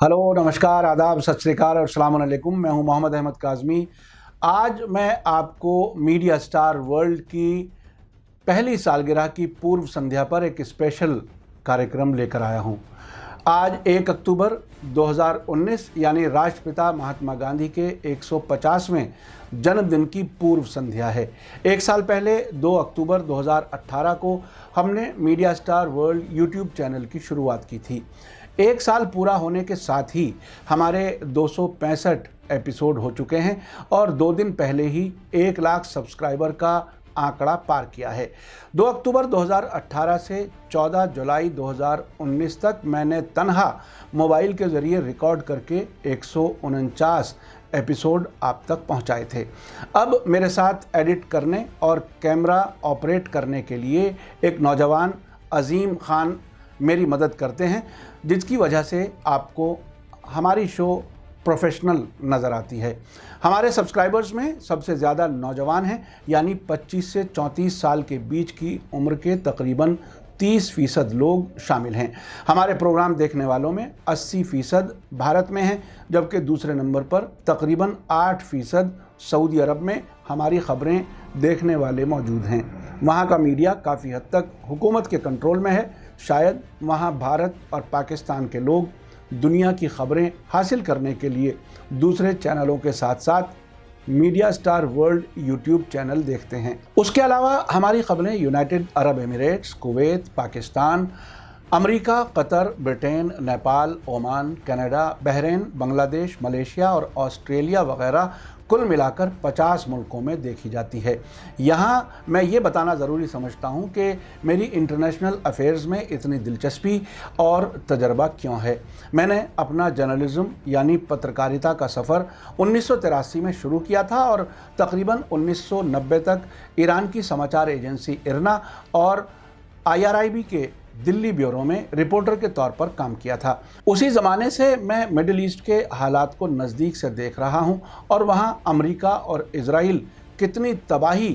Hello, नमस्कार, आदाब, सत श्री अकाल और अस्सलाम वालेकुम। मैं हूं मोहम्मद अहमद काज़मी। आज मैं आपको मीडिया स्टार वर्ल्ड की पहली सालगिरह की पूर्व संध्या पर एक स्पेशल कार्यक्रम लेकर आया हूं। आज 1 अक्टूबर 2019 यानी राष्ट्रपिता महात्मा गांधी के 150वें जन्मदिन की पूर्व संध्या है। एक साल पहले 2 अक्टूबर 2018 को हमने media star world YouTube channel की शुरुआत की थी। एक साल पूरा होने के साथ ही हमारे 265 एपिसोड हो चुके हैं और 2 दिन पहले ही 1 लाख सब्सक्राइबर का आंकड़ा पार किया है। 2 अक्टूबर 2018 से 14 जुलाई 2019 तक मैंने तन्हा मोबाइल के ज़रिए रिकॉर्ड करके 149 एपिसोड आप तक पहुंचाए थे। अब मेरे साथ एडिट करने और कैमरा ऑपरेट करने के लिए एक नौजवान अजीम खान मेरी मदद करते हैं, जिसकी वजह से आपको हमारी शो प्रोफेशनल नज़र आती है। हमारे सब्सक्राइबर्स में सबसे ज़्यादा नौजवान हैं, यानी 25 से 34 साल के बीच की उम्र के तकरीबन 30% लोग शामिल हैं। हमारे प्रोग्राम देखने वालों में 80% भारत में हैं, जबकि दूसरे नंबर पर तकरीबन 8% सऊदी अरब में हमारी ख़बरें देखने वाले मौजूद हैं। वहाँ का मीडिया काफ़ी हद तक हुकूमत के कंट्रोल में है। शायद वहाँ भारत और पाकिस्तान के लोग दुनिया की ख़बरें हासिल करने के लिए दूसरे चैनलों के साथ साथ media star world YouTube channel देखते हैं। उसके अलावा हमारी ख़बरें United Arab Emirates, Kuwait, Pakistan, America, Qatar, Britain, Nepal, Oman, Canada, Bahrain, Bangladesh, Malaysia और ऑस्ट्रेलिया वगैरह कुल मिलाकर 50 मुल्कों में देखी जाती है। यहाँ मैं ये बताना ज़रूरी समझता हूँ कि मेरी इंटरनेशनल अफेयर्स में इतनी दिलचस्पी और तजर्बा क्यों है। मैंने अपना जर्नलिज़्म यानी पत्रकारिता का सफ़र 1983 में शुरू किया था और तकरीबन 1990 तक ईरान की समाचार एजेंसी इरना और IRIB के दिल्ली ब्यूरो में रिपोर्टर के तौर पर काम किया था। उसी ज़माने से मैं मिडिल ईस्ट के हालात को नज़दीक से देख रहा हूं और वहां अमेरिका और इजराइल कितनी तबाही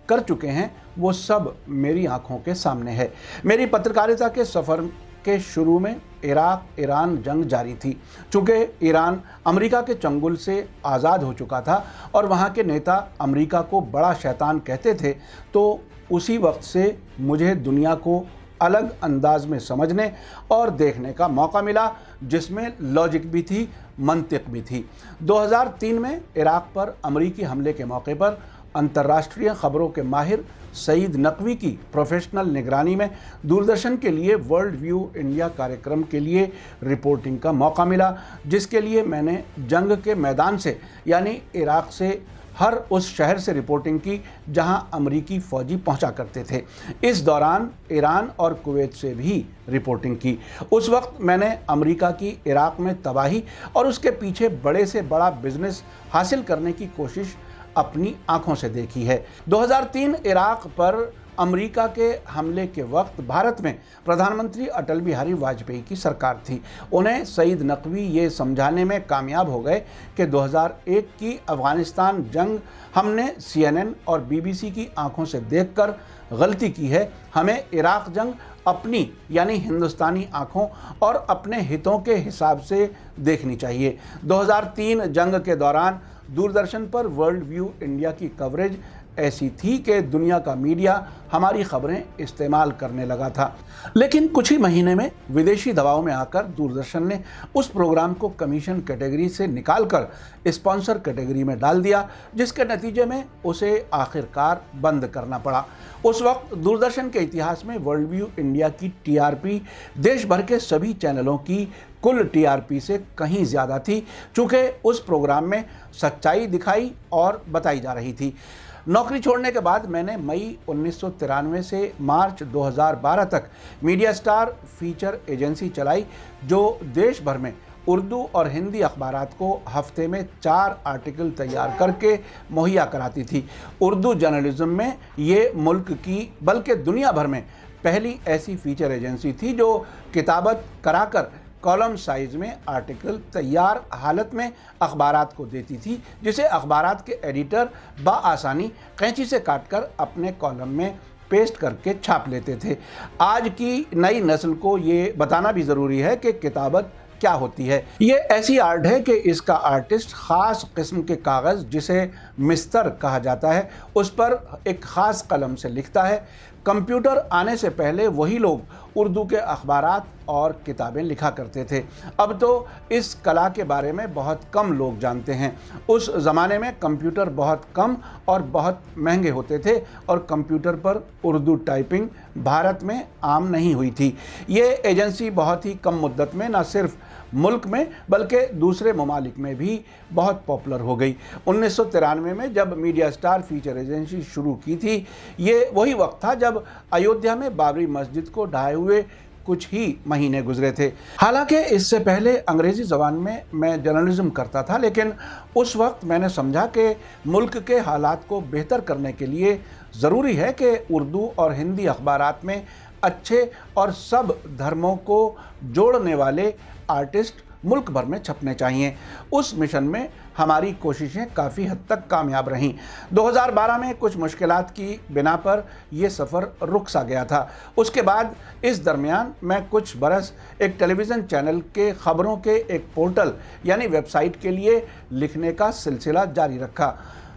कर चुके हैं वो सब मेरी आंखों के सामने है। मेरी पत्रकारिता के सफ़र के शुरू में इराक ईरान जंग जारी थी। चूँकि ईरान अमेरिका के चंगुल से आज़ाद हो चुका था और वहाँ के नेता अमेरिका को बड़ा शैतान कहते थे, तो उसी वक्त से मुझे दुनिया को अलग अंदाज में समझने और देखने का मौका मिला, जिसमें लॉजिक भी थी, मंतिक भी थी। 2003 में इराक पर अमेरिकी हमले के मौके पर अंतर्राष्ट्रीय खबरों के माहिर सईद नकवी की प्रोफेशनल निगरानी में दूरदर्शन के लिए वर्ल्ड व्यू इंडिया कार्यक्रम के लिए रिपोर्टिंग का मौका मिला, जिसके लिए मैंने जंग के मैदान से यानी इराक से हर उस शहर से रिपोर्टिंग की जहां अमरीकी फ़ौजी पहुंचा करते थे। इस दौरान ईरान और कुवैत से भी रिपोर्टिंग की। उस वक्त मैंने अमरीका की इराक में तबाही और उसके पीछे बड़े से बड़ा बिजनेस हासिल करने की कोशिश अपनी आंखों से देखी है। 2003 इराक पर अमेरिका के हमले के वक्त भारत में प्रधानमंत्री अटल बिहारी वाजपेयी की सरकार थी। उन्हें सईद नकवी ये समझाने में कामयाब हो गए कि 2001 की अफ़गानिस्तान जंग हमने CNN और BBC की आंखों से देखकर गलती की है। हमें इराक जंग अपनी यानी हिंदुस्तानी आंखों और अपने हितों के हिसाब से देखनी चाहिए। 2003 जंग के दौरान दूरदर्शन पर वर्ल्ड व्यू इंडिया की कवरेज ऐसी थी कि दुनिया का मीडिया हमारी खबरें इस्तेमाल करने लगा था। लेकिन कुछ ही महीने में विदेशी दबाव में आकर दूरदर्शन ने उस प्रोग्राम को कमीशन कैटेगरी से निकालकर स्पॉन्सर कैटेगरी में डाल दिया, जिसके नतीजे में उसे आखिरकार बंद करना पड़ा। उस वक्त दूरदर्शन के इतिहास में वर्ल्ड व्यू इंडिया की TRP देश भर के सभी चैनलों की कुल TRP से कहीं ज़्यादा थी, चूँकि उस प्रोग्राम में सच्चाई दिखाई और बताई जा रही थी। नौकरी छोड़ने के बाद मैंने मई 1993 से मार्च 2012 तक मीडिया स्टार फीचर एजेंसी चलाई, जो देश भर में उर्दू और हिंदी अखबारात को हफ्ते में 4 आर्टिकल तैयार करके मुहैया कराती थी। उर्दू जर्नलिज्म में ये मुल्क की बल्कि दुनिया भर में पहली ऐसी फीचर एजेंसी थी जो किताबत कराकर कॉलम साइज में आर्टिकल तैयार हालत में अखबारात को देती थी, जिसे अखबारात के एडिटर बआसानी कैंची से काटकर अपने कॉलम में पेस्ट करके छाप लेते थे। आज की नई नस्ल को ये बताना भी ज़रूरी है कि किताबत क्या होती है। ये ऐसी आर्ट है कि इसका आर्टिस्ट ख़ास किस्म के कागज़, जिसे मिस्तर कहा जाता है, उस पर एक ख़ास कलम से लिखता है। कंप्यूटर आने से पहले वही लोग उर्दू के अखबारात और किताबें लिखा करते थे। अब तो इस कला के बारे में बहुत कम लोग जानते हैं। उस ज़माने में कंप्यूटर बहुत कम और बहुत महंगे होते थे और कंप्यूटर पर उर्दू टाइपिंग भारत में आम नहीं हुई थी। ये एजेंसी बहुत ही कम मुद्दत में न सिर्फ मुल्क में बल्कि दूसरे ममालिक में भी बहुत पॉपुलर हो गई। 1993 में जब मीडिया स्टार फीचर एजेंसी शुरू की थी, ये वही वक्त था जब अयोध्या में बाबरी मस्जिद को ढाए हुए कुछ ही महीने गुजरे थे। हालांकि इससे पहले अंग्रेज़ी ज़बान में मैं जर्नलिज़्म करता था, लेकिन उस वक्त मैंने समझा कि मुल्क के हालात को बेहतर करने के लिए ज़रूरी है कि उर्दू और हिंदी अखबारात में अच्छे और सब धर्मों को जोड़ने वाले आर्टिस्ट मुल्क भर में छपने चाहिए। उस मिशन में हमारी कोशिशें काफ़ी हद तक कामयाब रहीं। 2012 में कुछ मुश्किलात की बिना पर यह सफ़र रुक सा गया था। उसके बाद इस दरमियान मैं कुछ बरस एक टेलीविज़न चैनल के ख़बरों के एक पोर्टल यानी वेबसाइट के लिए लिखने का सिलसिला जारी रखा।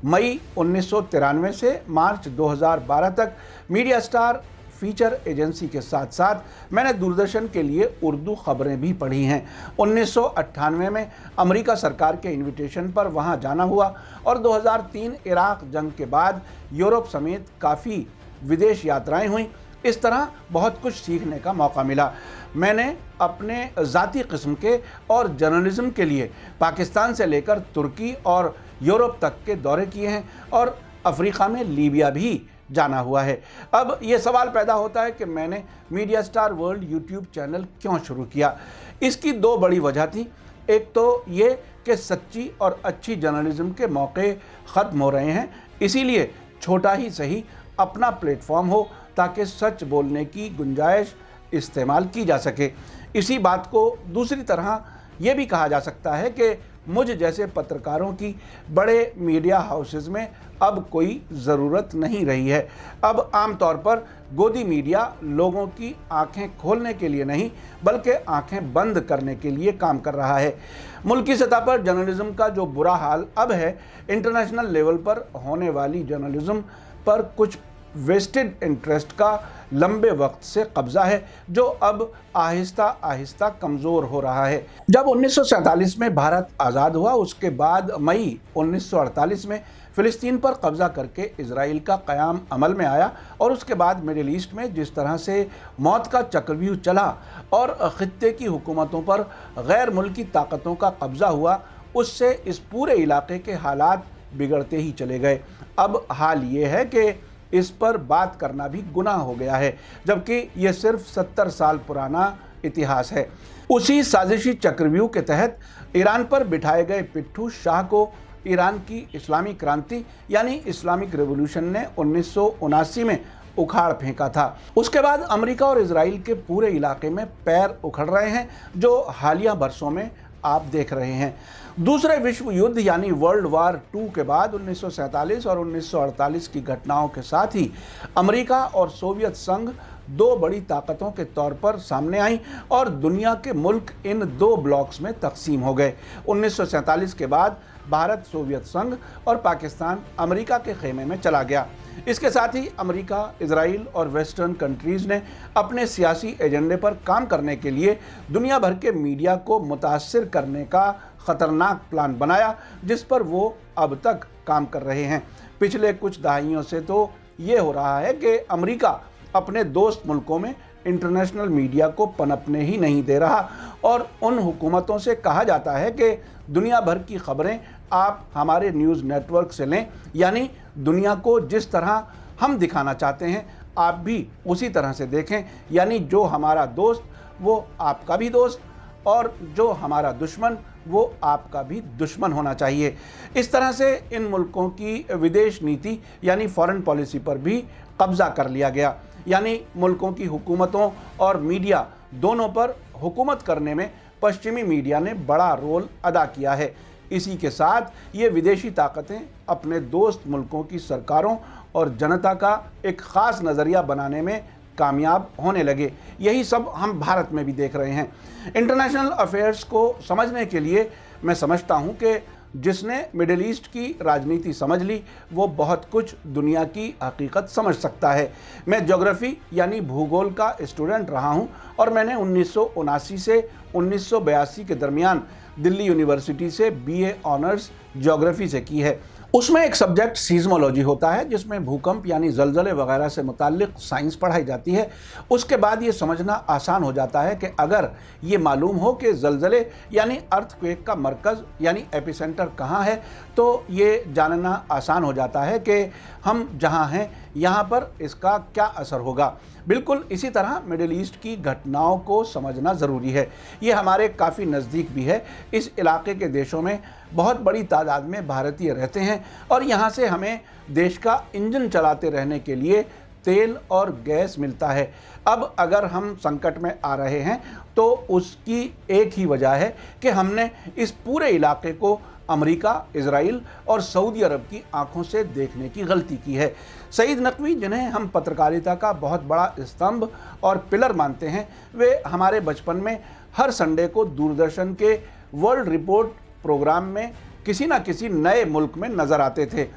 मई 1993 से मार्च 2012 तक मीडिया स्टार फीचर एजेंसी के साथ साथ मैंने दूरदर्शन के लिए उर्दू खबरें भी पढ़ी हैं। 1998 में अमेरिका सरकार के इनविटेशन पर वहां जाना हुआ और 2003 इराक जंग के बाद यूरोप समेत काफ़ी विदेश यात्राएं हुईं। इस तरह बहुत कुछ सीखने का मौका मिला। मैंने अपने ज़ाती किस्म के और जर्नलिज़्म के लिए पाकिस्तान से लेकर तुर्की और यूरोप तक के दौरे किए हैं और अफ्रीका में लीबिया भी जाना हुआ है। अब ये सवाल पैदा होता है कि मैंने media star world YouTube channel क्यों शुरू किया। इसकी दो बड़ी वजह थी। एक तो ये कि सच्ची और अच्छी जर्नलिज्म के मौके ख़त्म हो रहे हैं, इसीलिए छोटा ही सही अपना प्लेटफॉर्म हो ताकि सच बोलने की गुंजाइश इस्तेमाल की जा सके। इसी बात को दूसरी तरह ये भी कहा जा सकता है कि मुझ जैसे पत्रकारों की बड़े मीडिया हाउसेस में अब कोई ज़रूरत नहीं रही है। अब आमतौर पर गोदी मीडिया लोगों की आंखें खोलने के लिए नहीं बल्कि आंखें बंद करने के लिए काम कर रहा है। मुल्की सतह पर जर्नलिज्म का जो बुरा हाल अब है, इंटरनेशनल लेवल पर होने वाली जर्नलिज्म पर कुछ वेस्टेड इंटरेस्ट का लंबे वक्त से कब्जा है, जो अब आहिस्ता आहिस्ता कमज़ोर हो रहा है। जब 1947 में भारत आज़ाद हुआ, उसके बाद मई 1948 में फ़िलिस्तीन पर कब्ज़ा करके इजराइल का क़याम अमल में आया और उसके बाद मिडिल ईस्ट में जिस तरह से मौत का चक्रव्यूह चला और ख़ित्ते की हुकूमतों पर गैर मुल्की ताकतों का कब्ज़ा हुआ, उससे इस पूरे इलाके के हालात बिगड़ते ही चले गए। अब हाल ये है कि इस पर बात करना भी गुनाह हो गया है, जबकि ये सिर्फ 70 साल पुराना इतिहास है। उसी साजिशी चक्रव्यूह के तहत ईरान पर बिठाए गए पिट्ठू शाह को ईरान की इस्लामी क्रांति यानी इस्लामिक रेवोल्यूशन ने 1979 में उखाड़ फेंका था। उसके बाद अमेरिका और इजराइल के पूरे इलाके में पैर उखड़ रहे हैं, जो हालिया बरसों में आप देख रहे हैं। दूसरे विश्व युद्ध यानी वर्ल्ड वार 2 के बाद 1947 और 1948 की घटनाओं के साथ ही अमेरिका और सोवियत संघ दो बड़ी ताकतों के तौर पर सामने आई और दुनिया के मुल्क इन दो ब्लॉक्स में तकसीम हो गए। 1947 के बाद भारत सोवियत संघ और पाकिस्तान अमेरिका के खेमे में चला गया। इसके साथ ही अमेरिका, इजराइल और वेस्टर्न कंट्रीज़ ने अपने सियासी एजेंडे पर काम करने के लिए दुनिया भर के मीडिया को मुतासिर करने का ख़तरनाक प्लान बनाया, जिस पर वो अब तक काम कर रहे हैं। पिछले कुछ दहाइयों से तो ये हो रहा है कि अमेरिका अपने दोस्त मुल्कों में इंटरनेशनल मीडिया को पनपने ही नहीं दे रहा और उन हुकूमतों से कहा जाता है कि दुनिया भर की खबरें आप हमारे न्यूज़ नेटवर्क से लें, यानी दुनिया को जिस तरह हम दिखाना चाहते हैं आप भी उसी तरह से देखें, यानी जो हमारा दोस्त वो आपका भी दोस्त और जो हमारा दुश्मन वो आपका भी दुश्मन होना चाहिए। इस तरह से इन मुल्कों की विदेश नीति यानी फॉरेन पॉलिसी पर भी कब्ज़ा कर लिया गया, यानी मुल्कों की हुकूमतों और मीडिया दोनों पर हुकूमत करने में पश्चिमी मीडिया ने बड़ा रोल अदा किया है। इसी के साथ ये विदेशी ताकतें अपने दोस्त मुल्कों की सरकारों और जनता का एक ख़ास नज़रिया बनाने में कामयाब होने लगे। यही सब हम भारत में भी देख रहे हैं। इंटरनेशनल अफेयर्स को समझने के लिए मैं समझता हूँ कि जिसने मिडिल ईस्ट की राजनीति समझ ली वो बहुत कुछ दुनिया की हकीकत समझ सकता है। मैं ज्योग्राफी यानी भूगोल का स्टूडेंट रहा हूँ और मैंने 1979 से 1982 के दरमियान दिल्ली यूनिवर्सिटी से BA ऑनर्स ज्योग्राफी से की है। उसमें एक सब्जेक्ट सीज़मोलॉजी होता है जिसमें भूकंप यानी ज़लज़ले वगैरह से मुताल्लिक साइंस पढ़ाई जाती है। उसके बाद ये समझना आसान हो जाता है कि अगर ये मालूम हो कि ज़लज़ले यानी अर्थक्वेक का मरकज़ यानी एपिसेंटर कहाँ है तो ये जानना आसान हो जाता है कि हम जहाँ हैं यहाँ पर इसका क्या असर होगा। बिल्कुल इसी तरह मिडिल ईस्ट की घटनाओं को समझना ज़रूरी है। ये हमारे काफ़ी नज़दीक भी है। इस इलाके के देशों में बहुत बड़ी तादाद में भारतीय रहते हैं और यहाँ से हमें देश का इंजन चलाते रहने के लिए तेल और गैस मिलता है। अब अगर हम संकट में आ रहे हैं तो उसकी एक ही वजह है कि हमने इस पूरे इलाके को अमेरिका, इजराइल और सऊदी अरब की आंखों से देखने की गलती की है। सईद नकवी, जिन्हें हम पत्रकारिता का बहुत बड़ा स्तंभ और पिलर मानते हैं, वे हमारे बचपन में हर संडे को दूरदर्शन के वर्ल्ड रिपोर्ट प्रोग्राम में किसी न किसी नए मुल्क में नज़र आते थे।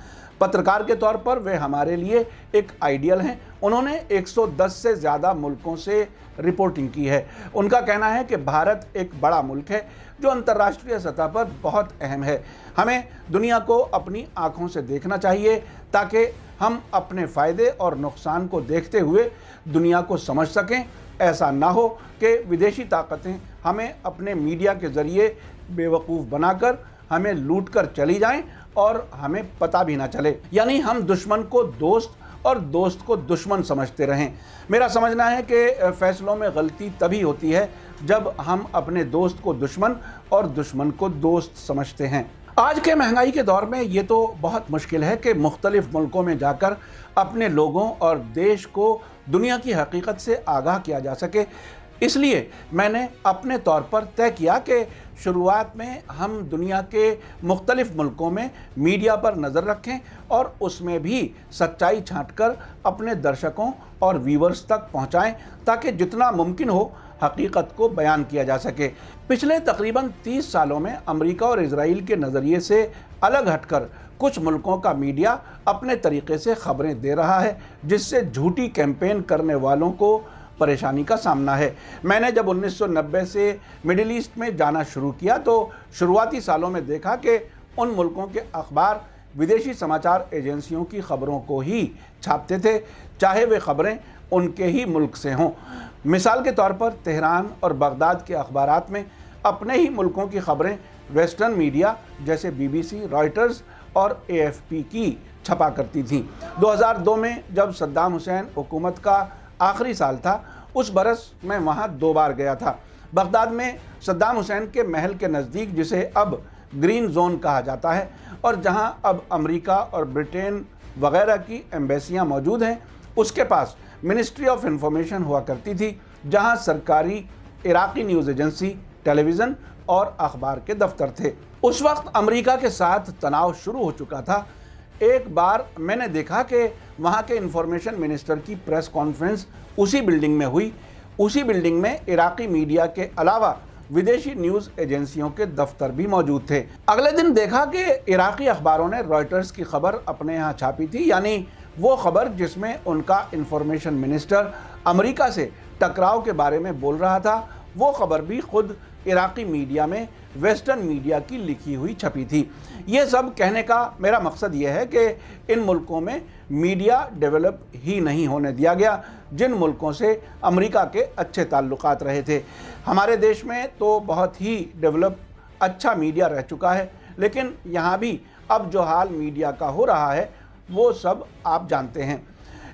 पत्रकार के तौर पर वे हमारे लिए एक आइडियल हैं। उन्होंने 110 से ज़्यादा मुल्कों से रिपोर्टिंग की है। उनका कहना है कि भारत एक बड़ा मुल्क है जो अंतर्राष्ट्रीय सतह पर बहुत अहम है। हमें दुनिया को अपनी आँखों से देखना चाहिए ताकि हम अपने फ़ायदे और नुकसान को देखते हुए दुनिया को समझ सकें। ऐसा ना हो कि विदेशी ताकतें हमें अपने मीडिया के ज़रिए बेवकूफ़ बनाकर हमें लूट कर चली जाएं और हमें पता भी ना चले, यानी हम दुश्मन को दोस्त और दोस्त को दुश्मन समझते रहें। मेरा समझना है कि फ़ैसलों में गलती तभी होती है जब हम अपने दोस्त को दुश्मन और दुश्मन को दोस्त समझते हैं। आज के महंगाई के दौर में ये तो बहुत मुश्किल है कि मुख्तलिफ मुल्कों में जाकर अपने लोगों और देश को दुनिया की हकीकत से आगाह किया जा सके। इसलिए मैंने अपने तौर पर तय किया कि शुरुआत में हम दुनिया के मुख्तलिफ मुल्कों में मीडिया पर नज़र रखें और उसमें भी सच्चाई छांटकर अपने दर्शकों और व्यूवर्स तक पहुंचाएं ताकि जितना मुमकिन हो हकीकत को बयान किया जा सके। पिछले तकरीबन 30 सालों में अमेरिका और इजराइल के नज़रिए से अलग हटकर कुछ मुल्कों का मीडिया अपने तरीके से खबरें दे रहा है, जिससे झूठी कैंपेन करने वालों को परेशानी का सामना है। मैंने जब 1990 से मिडिल ईस्ट में जाना शुरू किया तो शुरुआती सालों में देखा कि उन मुल्कों के अखबार विदेशी समाचार एजेंसियों की खबरों को ही छापते थे, चाहे वे खबरें उनके ही मुल्क से हों। मिसाल के तौर पर तेहरान और बगदाद के अखबारात में अपने ही मुल्कों की खबरें वेस्टर्न मीडिया जैसे BBC, रॉयटर्स और AFP की छपा करती थीं। 2002 में जब सद्दाम हुसैन हुकूमत का आखिरी साल था, उस बरस मैं वहाँ 2 बार गया था। बगदाद में सद्दाम हुसैन के महल के नज़दीक, जिसे अब ग्रीन जोन कहा जाता है और जहाँ अब अमेरिका और ब्रिटेन वगैरह की एम्बेसियाँ मौजूद हैं, उसके पास मिनिस्ट्री ऑफ इंफॉर्मेशन हुआ करती थी, जहाँ सरकारी इराक़ी न्यूज़ एजेंसी, टेलीविज़न और अखबार के दफ्तर थे। उस वक्त अमेरिका के साथ तनाव शुरू हो चुका था। एक बार मैंने देखा कि वहाँ के इंफॉर्मेशन मिनिस्टर की प्रेस कॉन्फ्रेंस उसी बिल्डिंग में हुई। उसी बिल्डिंग में इराक़ी मीडिया के अलावा विदेशी न्यूज़ एजेंसियों के दफ्तर भी मौजूद थे। अगले दिन देखा कि इराक़ी अखबारों ने रॉयटर्स की खबर अपने यहाँ छापी थी, यानी वो खबर जिसमें उनका इंफॉर्मेशन मिनिस्टर अमेरिका से टकराव के बारे में बोल रहा था, वो खबर भी खुद इराक़ी मीडिया में वेस्टर्न मीडिया की लिखी हुई छपी थी। ये सब कहने का मेरा मकसद ये है कि इन मुल्कों में मीडिया डेवलप ही नहीं होने दिया गया जिन मुल्कों से अमेरिका के अच्छे ताल्लुकात रहे थे। हमारे देश में तो बहुत ही डेवलप अच्छा मीडिया रह चुका है, लेकिन यहाँ भी अब जो हाल मीडिया का हो रहा है वो सब आप जानते हैं।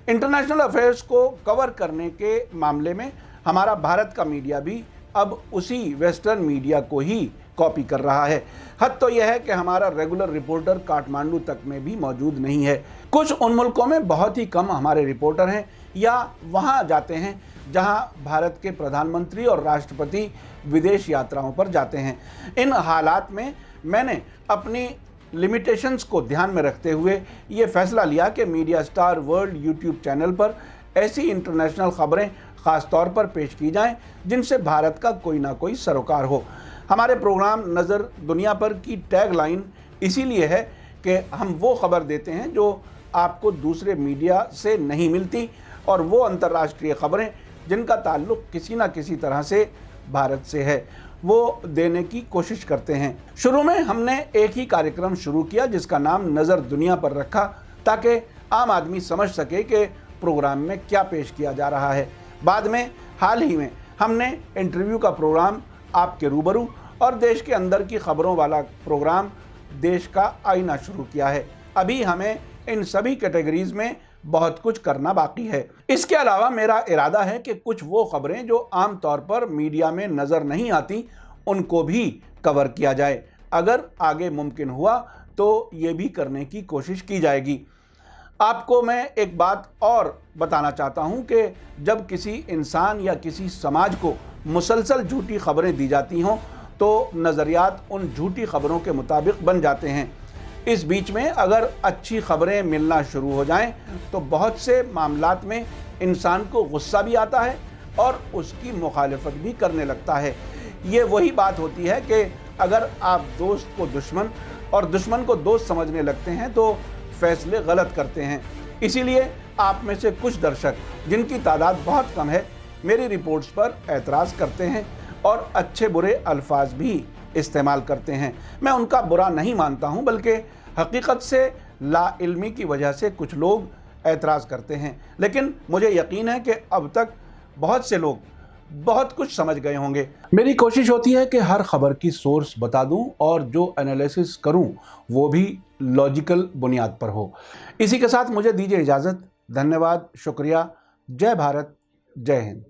इंटरनेशनल अफेयर्स को कवर करने के मामले में हमारा भारत का मीडिया भी अब उसी वेस्टर्न मीडिया को ही कॉपी कर रहा है। हद तो यह है कि हमारा रेगुलर रिपोर्टर काठमांडू तक में भी मौजूद नहीं है। कुछ उन मुल्कों में बहुत ही कम हमारे रिपोर्टर हैं या वहाँ जाते हैं जहाँ भारत के प्रधानमंत्री और राष्ट्रपति विदेश यात्राओं पर जाते हैं। इन हालात में मैंने अपनी लिमिटेशंस को ध्यान में रखते हुए ये फैसला लिया कि media star world YouTube channel पर ऐसी इंटरनेशनल खबरें ख़ास तौर पर पेश की जाएं जिनसे भारत का कोई ना कोई सरोकार हो। हमारे प्रोग्राम नज़र दुनिया पर की टैगलाइन इसीलिए है कि हम वो खबर देते हैं जो आपको दूसरे मीडिया से नहीं मिलती, और वो अंतर्राष्ट्रीय खबरें जिनका ताल्लुक़ किसी न किसी तरह से भारत से है वो देने की कोशिश करते हैं। शुरू में हमने एक ही कार्यक्रम शुरू किया जिसका नाम नज़र दुनिया पर रखा, ताकि आम आदमी समझ सके कि प्रोग्राम में क्या पेश किया जा रहा है। बाद में हाल ही में हमने इंटरव्यू का प्रोग्राम आपके रूबरू और देश के अंदर की खबरों वाला प्रोग्राम देश का आईना शुरू किया है। अभी हमें इन सभी कैटेगरीज में बहुत कुछ करना बाकी है। इसके अलावा मेरा इरादा है कि कुछ वो खबरें जो आम तौर पर मीडिया में नज़र नहीं आती उनको भी कवर किया जाए। अगर आगे मुमकिन हुआ तो ये भी करने की कोशिश की जाएगी। आपको मैं एक बात और बताना चाहता हूँ कि जब किसी इंसान या किसी समाज को मुसलसल झूठी खबरें दी जाती हों तो नज़रियात उन झूठी खबरों के मुताबिक बन जाते हैं। इस बीच में अगर अच्छी खबरें मिलना शुरू हो जाएं तो बहुत से मामलात में इंसान को गुस्सा भी आता है और उसकी मुखालिफत भी करने लगता है। ये वही बात होती है कि अगर आप दोस्त को दुश्मन और दुश्मन को दोस्त समझने लगते हैं तो फैसले गलत करते हैं। इसीलिए आप में से कुछ दर्शक, जिनकी तादाद बहुत कम है, मेरी रिपोर्ट्स पर एतराज़ करते हैं और अच्छे बुरे अल्फाज भी इस्तेमाल करते हैं। मैं उनका बुरा नहीं मानता हूं, बल्कि हकीकत से लाइल्मी की वजह से कुछ लोग एतराज़ करते हैं। लेकिन मुझे यकीन है कि अब तक बहुत से लोग बहुत कुछ समझ गए होंगे। मेरी कोशिश होती है कि हर खबर की सोर्स बता दूं और जो एनालिसिस करूं वो भी लॉजिकल बुनियाद पर हो। इसी के साथ मुझे दीजिए इजाज़त। धन्यवाद, शुक्रिया। जय भारत, जय हिंद।